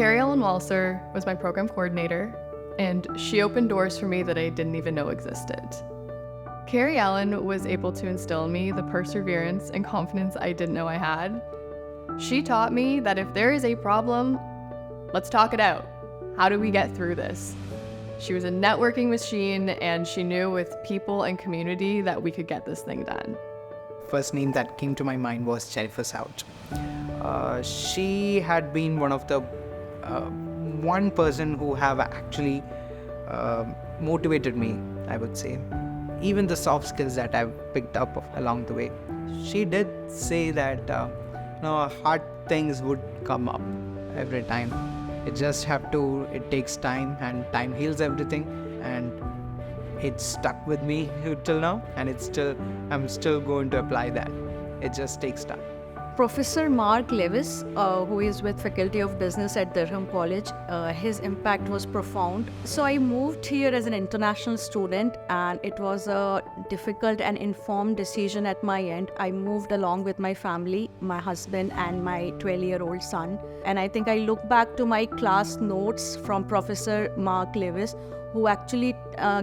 Carrie Ellen Walser was my program coordinator, and she opened doors for me that I didn't even know existed. Carrie Ellen was able to instill in me the perseverance and confidence I didn't know I had. She taught me that if there is a problem, let's talk it out. How do we get through this? She was a networking machine, and she knew with people and community that we could get this thing done. First name that came to my mind was Jennifer South. She had been one of the one person who have actually motivated me, I would say. Even the soft skills that I've picked up along the way. She did say that hard things would come up every time. It takes time, and time heals everything, and it stuck with me till now, and I'm still going to apply that. It just takes time. Professor Mark Lewis, who is with Faculty of Business at Durham College, his impact was profound. So I moved here as an international student, and it was a difficult and informed decision at my end. I moved along with my family, my husband and my 12-year-old son. And I think I look back to my class notes from Professor Mark Lewis, who actually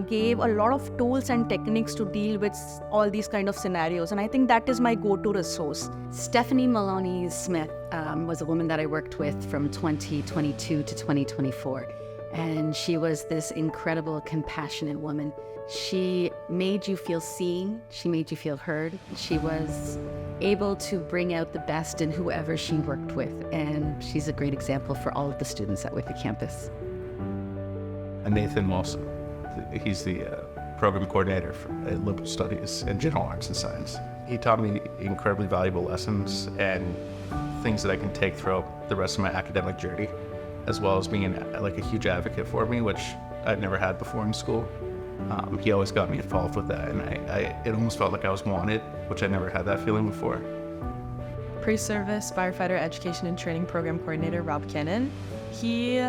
gave a lot of tools and techniques to deal with all these kind of scenarios. And I think that is my go-to resource. Stephanie Maloney Smith was a woman that I worked with from 2022 to 2024. And she was this incredible, compassionate woman. She made you feel seen. She made you feel heard. She was able to bring out the best in whoever she worked with. And she's a great example for all of the students at Whitby campus. Nathan Wilson. He's the program coordinator for liberal studies and general arts and science. He taught me incredibly valuable lessons and things that I can take throughout the rest of my academic journey, as well as being a huge advocate for me, which I'd never had before in school. He always got me involved with that, and it almost felt like I was wanted, which I never had that feeling before. Pre-service firefighter education and training program coordinator Rob Cannon. He,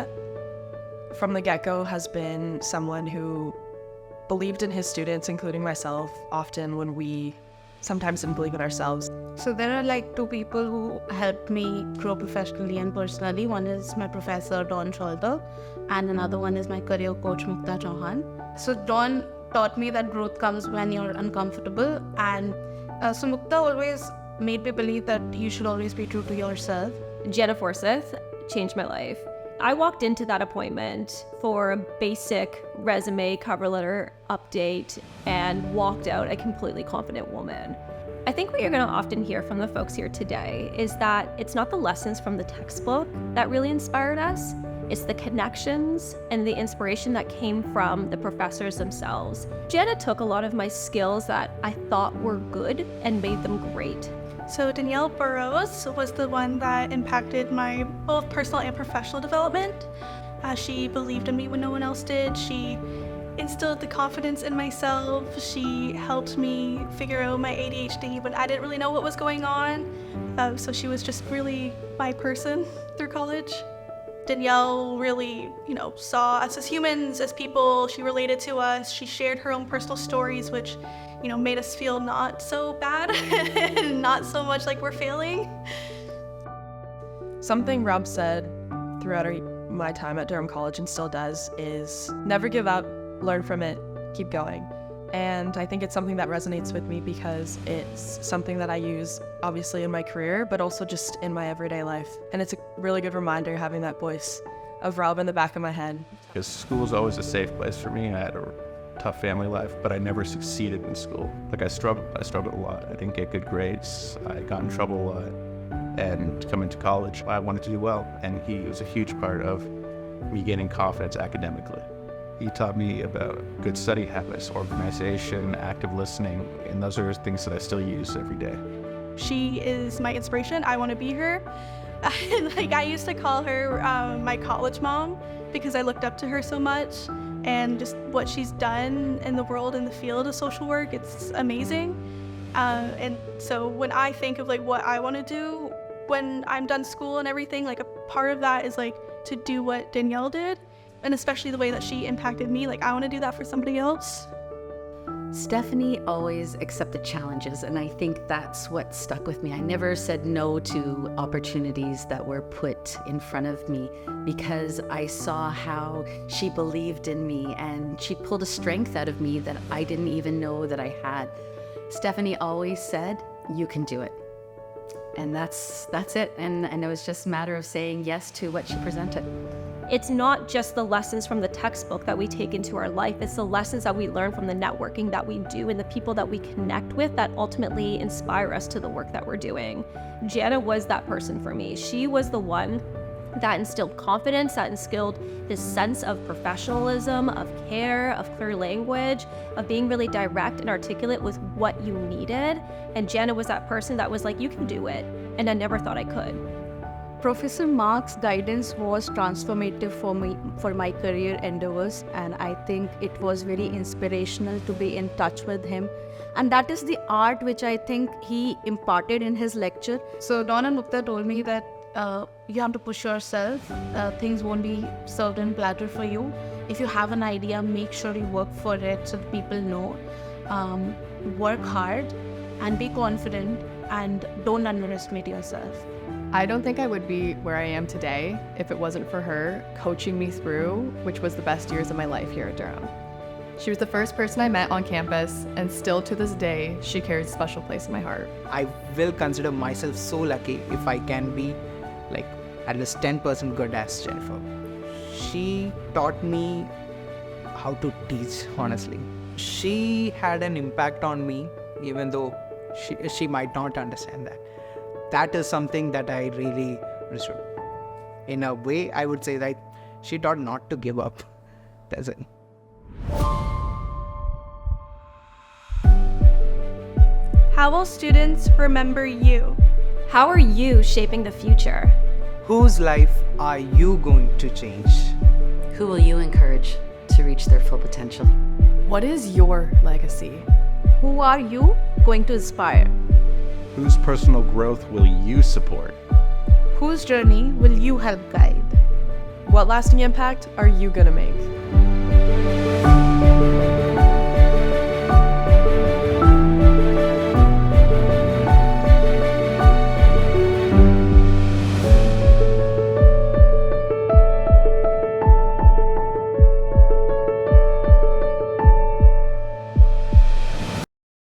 from the get-go, has been someone who believed in his students, including myself, often when we sometimes didn't believe in ourselves. So there are two people who helped me grow professionally and personally. One is my professor, Dawn Sholder, and another one is my career coach, Mukta Chauhan. So Dawn taught me that growth comes when you're uncomfortable, and so Mukta always made me believe that you should always be true to yourself. Jenna Forsyth changed my life. I walked into that appointment for a basic resume cover letter update and walked out a completely confident woman. I think what you're going to often hear from the folks here today is that it's not the lessons from the textbook that really inspired us, it's the connections and the inspiration that came from the professors themselves. Jenna took a lot of my skills that I thought were good and made them great. So Danielle Burrows was the one that impacted my both personal and professional development. She believed in me when no one else did. She instilled the confidence in myself. She helped me figure out my ADHD when I didn't really know what was going on. So she was just really my person through college. Danielle really, saw us as humans, as people. She related to us. She shared her own personal stories, which made us feel not so bad and not so much like we're failing. Something Rob said throughout my time at Durham College, and still does, is never give up, learn from it, keep going. And I think it's something that resonates with me because it's something that I use obviously in my career, but also just in my everyday life. And it's a really good reminder having that voice of Rob in the back of my head. Because school is always a safe place for me. I had a tough family life, but I never succeeded in school. I struggled a lot. I didn't get good grades. I got in trouble a lot. And coming to college, I wanted to do well. And he was a huge part of me gaining confidence academically. He taught me about good study habits, organization, active listening, and those are things that I still use every day. She is my inspiration. I want to be her. I used to call her my college mom because I looked up to her so much, and just what she's done in the world in the field of social work, it's amazing. And so when I think of what I want to do when I'm done school and everything, a part of that is to do what Danielle did. And especially the way that she impacted me, I want to do that for somebody else. Stephanie always accepted challenges, and I think that's what stuck with me. I never said no to opportunities that were put in front of me because I saw how she believed in me and she pulled a strength out of me that I didn't even know that I had. Stephanie always said, "You can do it." And that's it. And it was just a matter of saying yes to what she presented. It's not just the lessons from the textbook that we take into our life, it's the lessons that we learn from the networking that we do and the people that we connect with that ultimately inspire us to the work that we're doing. Jana was that person for me. She was the one that instilled confidence, that instilled this sense of professionalism, of care, of clear language, of being really direct and articulate with what you needed. And Jana was that person that was like, "You can do it." And I never thought I could. Professor Mark's guidance was transformative for me, for my career endeavors, and I think it was very inspirational to be in touch with him. And that is the art which I think he imparted in his lecture. So Dawn and Mukta told me that you have to push yourself. Things won't be served in platter for you. If you have an idea, make sure you work for it so that people know. Work hard and be confident, and don't underestimate yourself. I don't think I would be where I am today if it wasn't for her coaching me through, which was the best years of my life here at Durham. She was the first person I met on campus, and still to this day, she carries a special place in my heart. I will consider myself so lucky if I can be like at least 10% good as Jennifer. She taught me how to teach, honestly. She had an impact on me, even though she might not understand that. That is something that I really respect. In a way, I would say that she taught not to give up. That's it. How will students remember you? How are you shaping the future? Whose life are you going to change? Who will you encourage to reach their full potential? What is your legacy? Who are you going to inspire? Whose personal growth will you support? Whose journey will you help guide? What lasting impact are you gonna make?